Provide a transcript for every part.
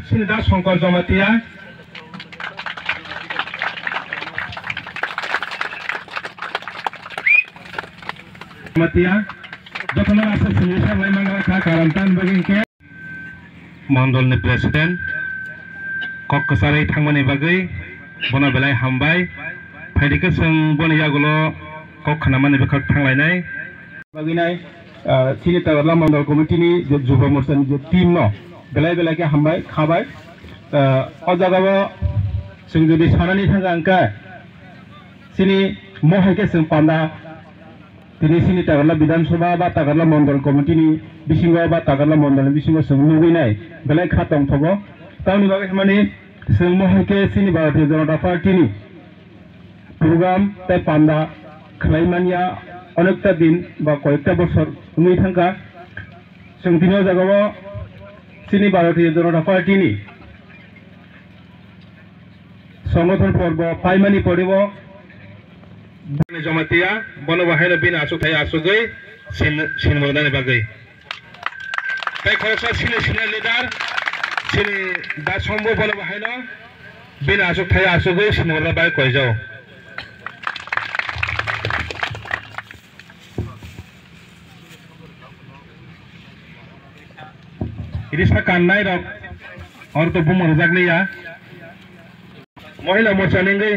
Sinida Shankar Jamatia যখন আছে senior লাইমাঙ্গা কা কারান্তান বাগিনকে মন্ডলनि প্রেসিডেন্ট কক্কসাरै थांमानि बागै बना बेलाय हामबाय फाइदिखौ जों बनियागुलो कक खानामानि बेखौ थांलायनाय बागैनाय सिनिता गरला मंडल कमिटिनि जे जुब मोर्चानि जे टीम न बेलाय बेलायके हामबाय खाबाय अजागाबो जों जुदि सानानि थांगा अंका सिनि महैके जों पान्दा তিনি সিনি তাগারলা বিধানসভা বা তাগারলা মন্ডল কমিটিनि बिसिङाव बा तागारला मण्डलनि बिसिङाव जों लुबैनाय बेलाय खातम थबो तावनि बागै माने जों महैके सिनि भारतीय जनता पार्टीनि प्रग्राम ते पान्दा खालायमानिया अनेकटा दिन बा कयेकटा बছर नुइ थांगा जों दिनाव जागाव सिनि भारतीय जनता पार्टीनि संगठन पर्व पाइमानि पड़िब जमातिया बनो बाहायनो बिन आसु थाय आसुगै सिन मोदानि बागै ताय खरसा सिनि लिडार सिनि दा समबो बनो बाहायनो बिन आसु थाय आसुगै सिन मोदा बाय कयजाव इरिसा कान्नाय रक और तो बुमर जागलिया महिला मोर्चा नेंगै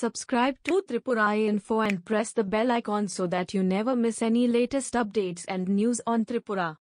Subscribe to Tripura Info and press the bell icon so that you never miss any latest updates and news on Tripura.